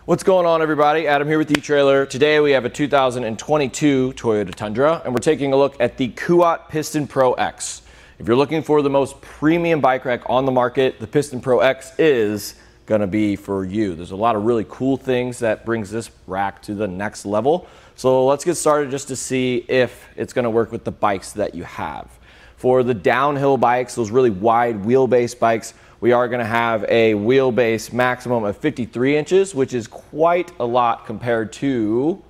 What's going on, everybody? Adam here with eTrailer. Today we have a 2022 Toyota Tundra, and we're taking a look at the Kuat Piston Pro X. If you're looking for the most premium bike rack on the market, the Piston Pro X is gonna be for you. There's a lot of really cool things that brings this rack to the next level. So let's get started just to see if it's gonna work with the bikes that you have. For the downhill bikes, those really wide wheelbase bikes, we are going to have a wheelbase maximum of 53 inches, which is quite a lot compared to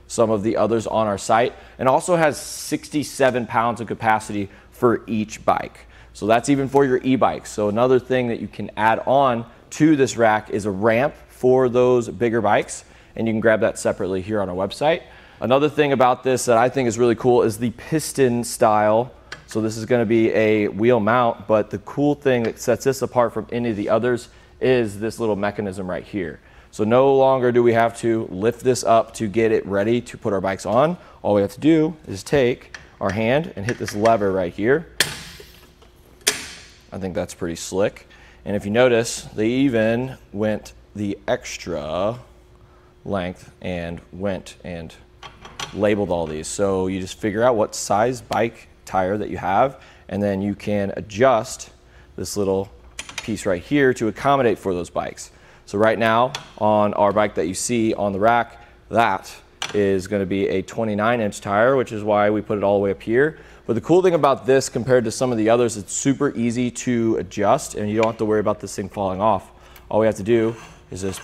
some of the others on our site, and also has 67 pounds of capacity for each bike. So that's even for your e-bikes. So another thing that you can add on to this rack is a ramp for those bigger bikes, and you can grab that separately here on our website. Another thing about this that I think is really cool is the piston style. So this is going to be a wheel mount, but the cool thing that sets this apart from any of the others is this little mechanism right here. So no longer do we have to lift this up to get it ready to put our bikes on. All we have to do is take our hand and hit this lever right here. I think that's pretty slick. And if you notice, they even went the extra length and went and labeled all these. So you just figure out what size bike tire that you have, and then you can adjust this little piece right here to accommodate for those bikes. So right now on our bike that you see on the rack, that is going to be a 29-inch tire, which is why we put it all the way up here. But the cool thing about this compared to some of the others, it's super easy to adjust and you don't have to worry about this thing falling off. All we have to do is just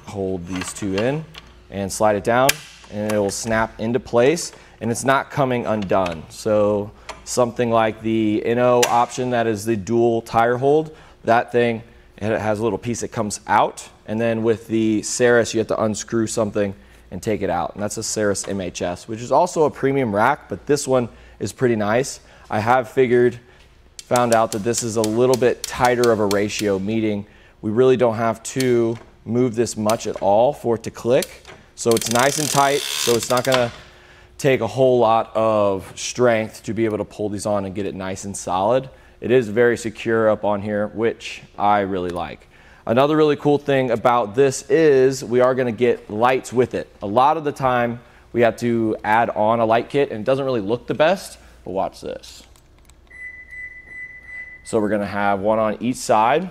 hold these two in and slide it down, and it will snap into place, and it's not coming undone. So something like the Inno option, that is the dual tire hold, that thing, it has a little piece that comes out, and then with the Ceres you have to unscrew something and take it out, and that's a Ceres MHS, which is also a premium rack, but this one is pretty nice. I have found out that this is a little bit tighter of a ratio, meaning we really don't have to move this much at all for it to click. So it's nice and tight, so it's not gonna take a whole lot of strength to be able to pull these on and get it nice and solid. It is very secure up on here, which I really like. Another really cool thing about this is we are going to get lights with it. A lot of the time we have to add on a light kit and it doesn't really look the best, but watch this. So we're going to have one on each side,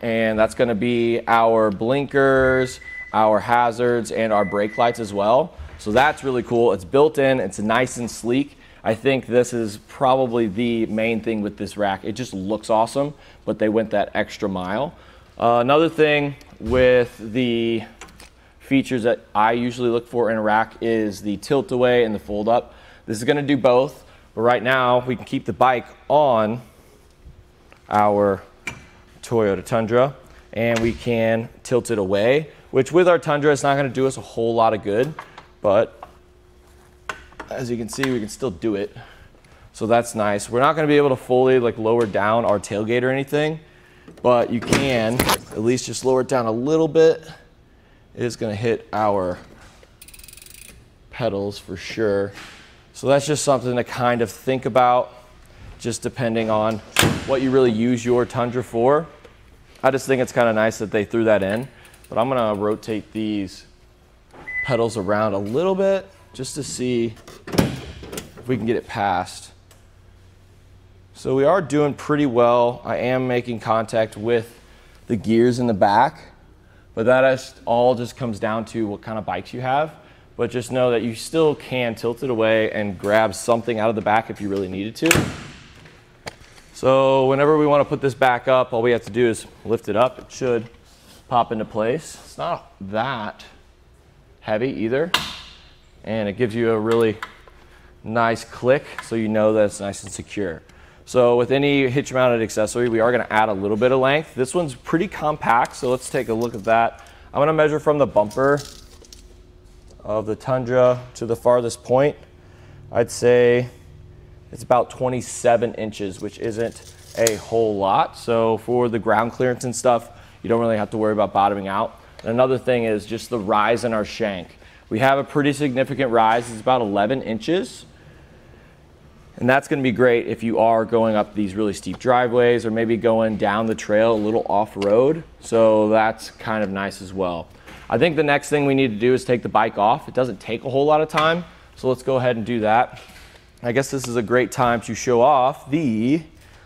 and that's going to be our blinkers, our hazards, and our brake lights as well. So that's really cool. It's built in, it's nice and sleek. I think this is probably the main thing with this rack. It just looks awesome, but they went that extra mile. Another thing with the features that I usually look for in a rack is the tilt away and the fold up. This is gonna do both, but right now we can keep the bike on our Toyota Tundra and we can tilt it away, which with our Tundra, it's not gonna do us a whole lot of good. But as you can see, we can still do it. So that's nice. We're not going to be able to fully lower down our tailgate or anything, but you can at least just lower it down a little bit. It is going to hit our pedals for sure. So that's just something to kind of think about, just depending on what you really use your Tundra for. I just think it's kind of nice that they threw that in, but I'm going to rotate these pedals around a little bit just to see if we can get it past. So we are doing pretty well. I am making contact with the gears in the back, but that all just comes down to what kind of bikes you have. But just know that you still can tilt it away and grab something out of the back if you really needed to. So whenever we want to put this back up, all we have to do is lift it up. It should pop into place. It's not that heavy either, and it gives you a really nice click so you know that it's nice and secure. So with any hitch mounted accessory, we are going to add a little bit of length. This one's pretty compact, so let's take a look at that. I'm going to measure from the bumper of the Tundra to the farthest point. I'd say it's about 27 inches, which isn't a whole lot. So for the ground clearance and stuff, you don't really have to worry about bottoming out. Another thing is just the rise in our shank. We have a pretty significant rise. It's about 11 inches. And that's going to be great if you are going up these really steep driveways or maybe going down the trail a little off-road. So that's kind of nice as well. I think the next thing we need to do is take the bike off. It doesn't take a whole lot of time, so let's go ahead and do that. I guess this is a great time to show off the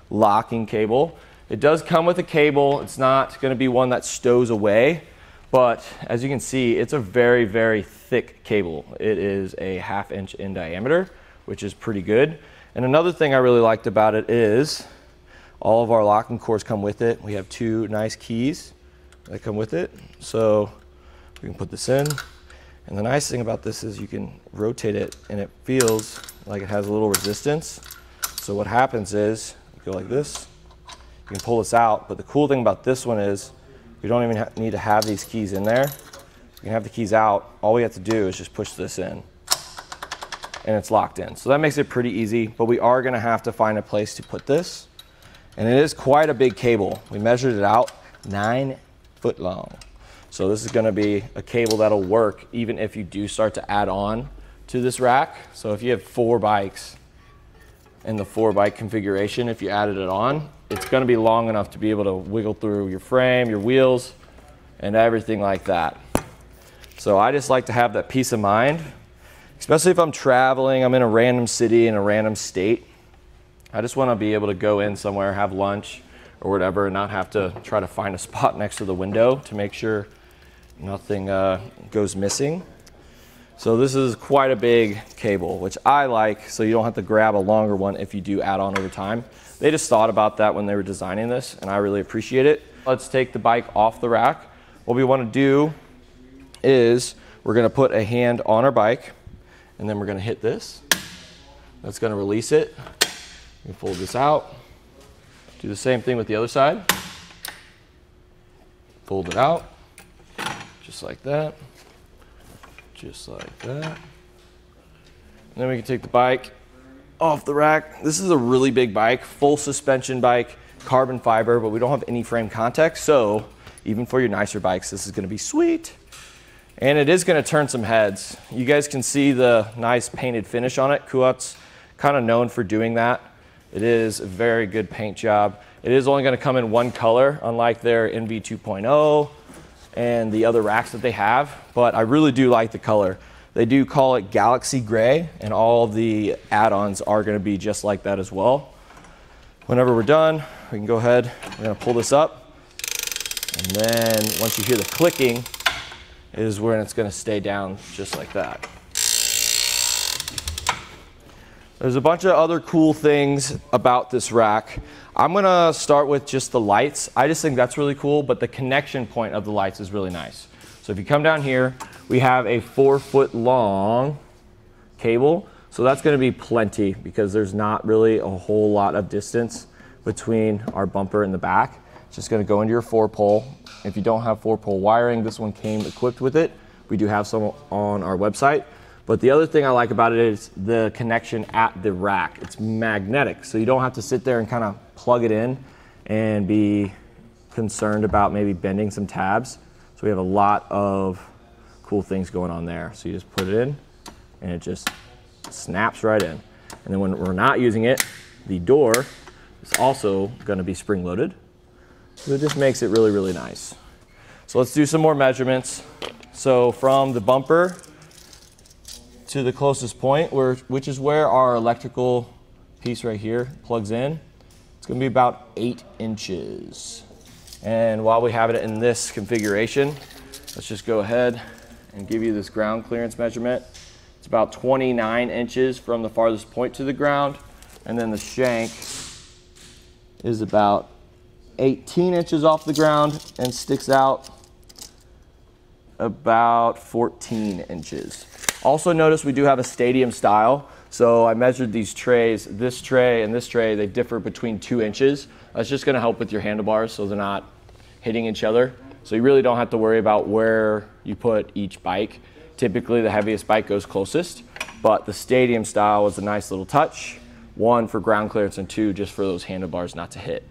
locking cable. It does come with a cable. It's not going to be one that stows away, but as you can see, it's a very, very thick cable. It is a 1/2 inch in diameter, which is pretty good. And another thing I really liked about it is all of our locking cords come with it. We have 2 nice keys that come with it. So we can put this in. And the nice thing about this is you can rotate it and it feels like it has a little resistance. So what happens is you go like this, you can pull this out. But the cool thing about this one is you don't even need to have these keys in there. You can have the keys out. All we have to do is just push this in and it's locked in. So that makes it pretty easy, but we are gonna have to find a place to put this. And it is quite a big cable. We measured it out, 9 foot long. So this is gonna be a cable that'll work even if you do start to add on to this rack. So if you have 4 bikes in the 4-bike configuration, if you added it on, it's gonna be long enough to be able to wiggle through your frame, your wheels, and everything like that. So I just like to have that peace of mind, especially if I'm traveling, I'm in a random city, in a random state. I just wanna be able to go in somewhere, have lunch or whatever, and not have to try to find a spot next to the window to make sure nothing goes missing. So this is quite a big cable, which I like, so you don't have to grab a longer one if you do add on over time. They just thought about that when they were designing this, and I really appreciate it. Let's take the bike off the rack. What we want to do is we're going to put a hand on our bike, and then we're going to hit this. That's going to release it. We fold this out. Do the same thing with the other side. Fold it out, just like that. Just like that. And then we can take the bike off the rack. This is a really big bike, full suspension bike, carbon fiber, but we don't have any frame contact. So even for your nicer bikes, this is gonna be sweet. And it is gonna turn some heads. You guys can see the nice painted finish on it. Kuat's kind of known for doing that. It is a very good paint job. It is only gonna come in one color, unlike their NV 2.0 and the other racks that they have, but I really do like the color. They do call it Galaxy Gray, and all the add-ons are gonna be just like that as well. Whenever we're done, we can go ahead, we're gonna pull this up, and then once you hear the clicking is when it's gonna stay down just like that. There's a bunch of other cool things about this rack. I'm gonna start with just the lights. I just think that's really cool, but the connection point of the lights is really nice. So if you come down here, we have a 4 foot long cable. So that's gonna be plenty because there's not really a whole lot of distance between our bumper and the back. It's just gonna go into your 4-pole. If you don't have 4-pole wiring, this one came equipped with it. We do have some on our website. But the other thing I like about it is the connection at the rack. It's magnetic, so you don't have to sit there and kind of plug it in and be concerned about maybe bending some tabs. So we have a lot of cool things going on there. So you just put it in and it just snaps right in. And then when we're not using it, the door is also gonna be spring loaded. So it just makes it really, really nice. So let's do some more measurements. So from the bumper to the closest point, which is where our electrical piece right here plugs in, it's gonna be about 8 inches. And while we have it in this configuration, let's just go ahead and give you this ground clearance measurement. It's about 29 inches from the farthest point to the ground, and then the shank is about 18 inches off the ground and sticks out about 14 inches. Also notice we do have a stadium style. So I measured these trays, this tray and this tray, they differ between 2 inches. That's just gonna help with your handlebars so they're not hitting each other. So you really don't have to worry about where you put each bike. Typically the heaviest bike goes closest, but the stadium style was a nice little touch. 1 for ground clearance and 2 just for those handlebars not to hit.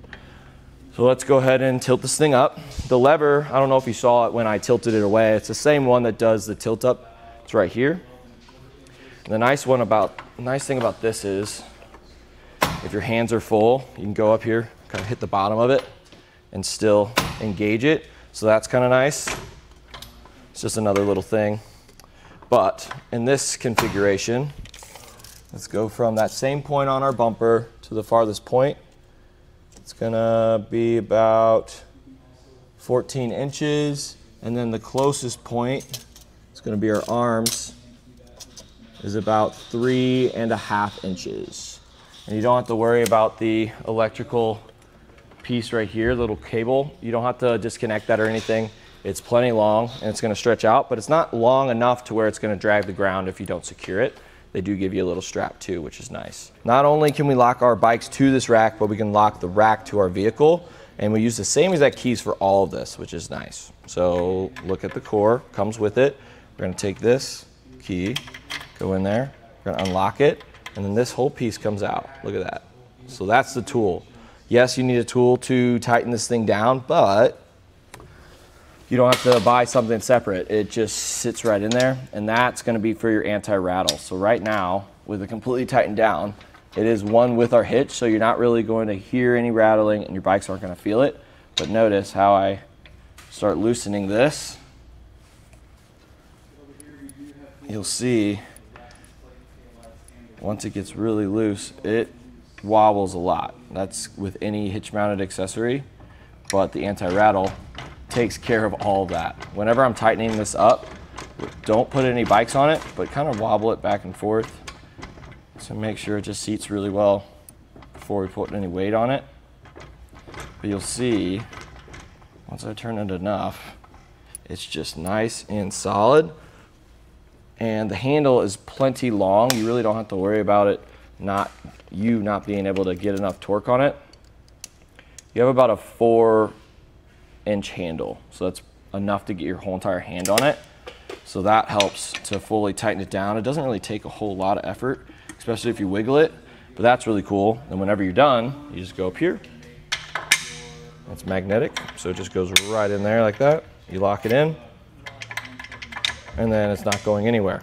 So let's go ahead and tilt this thing up. The lever, I don't know if you saw it when I tilted it away. It's the same one that does the tilt up. It's right here. And the nice thing about this is If your hands are full, you can go up here, kind of hit the bottom of it and still engage it. So that's kind of nice. It's just another little thing. But in this configuration, let's go from that same point on our bumper to the farthest point. It's gonna be about 14 inches. And then the closest point, it's gonna be our arms, is about 3.5 inches. And you don't have to worry about the electrical piece right here, the little cable. You don't have to disconnect that or anything. It's plenty long and it's gonna stretch out, but it's not long enough to where it's gonna drag the ground if you don't secure it. They do give you a little strap too, which is nice. Not only can we lock our bikes to this rack, but we can lock the rack to our vehicle. And we use the same exact keys for all of this, which is nice. So look at the core, comes with it. We're gonna take this key, go in there, we're gonna unlock it, and then this whole piece comes out. Look at that. So that's the tool. Yes, you need a tool to tighten this thing down, but you don't have to buy something separate. It just sits right in there, and that's gonna be for your anti-rattle. So right now, with it completely tightened down, it is one with our hitch, so you're not really going to hear any rattling and your bikes aren't gonna feel it. But notice how I start loosening this. You'll see, once it gets really loose, it wobbles a lot. That's with any hitch-mounted accessory, but the anti-rattle takes care of all of that. Whenever I'm tightening this up, don't put any bikes on it, but kind of wobble it back and forth to make sure it just seats really well before we put any weight on it. But you'll see, once I turn it enough, it's just nice and solid. And the handle is plenty long. You really don't have to worry about it not being able to get enough torque on it. You have about a 4-inch handle, so that's enough to get your whole entire hand on it. So that helps to fully tighten it down. It doesn't really take a whole lot of effort, especially if you wiggle it, but that's really cool. And whenever you're done, you just go up here. It's magnetic, so it just goes right in there like that. You lock it in, and then it's not going anywhere.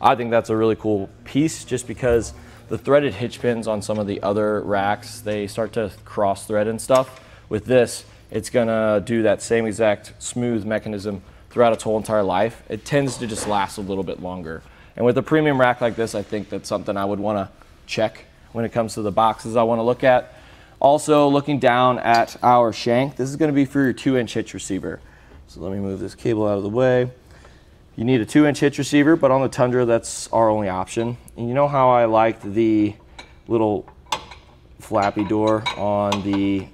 I think that's a really cool piece just because the threaded hitch pins on some of the other racks, they start to cross thread and stuff. With this, it's gonna do that same exact smooth mechanism throughout its whole entire life. It tends to just last a little bit longer. And with a premium rack like this, I think that's something I would wanna check when it comes to the boxes I wanna look at. Also, looking down at our shank, this is gonna be for your 2-inch hitch receiver. So let me move this cable out of the way. You need a 2-inch hitch receiver, but on the Tundra, that's our only option. And you know how I liked the little flappy door on the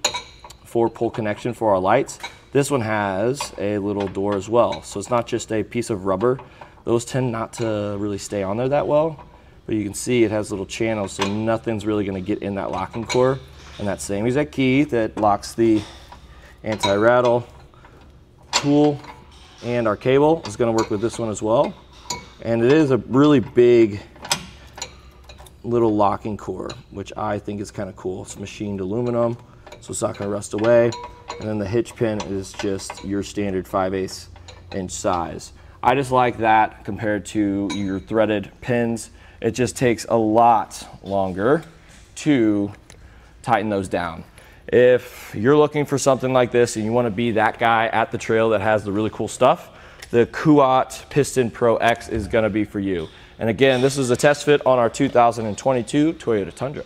4-pull connection for our lights? This one has a little door as well. So it's not just a piece of rubber. Those tend not to really stay on there that well, but you can see it has little channels, so nothing's really gonna get in that locking core. And that same exact key that locks the anti-rattle tool and our cable is gonna work with this one as well. And it is a really big little locking core, which I think is kind of cool. It's machined aluminum, so it's not gonna rust away. And then the hitch pin is just your standard 5/8 inch size. I just like that compared to your threaded pins. It just takes a lot longer to tighten those down. If you're looking for something like this and you want to be that guy at the trail that has the really cool stuff, the Kuat Piston Pro X is going to be for you. And again, this is a test fit on our 2022 Toyota Tundra.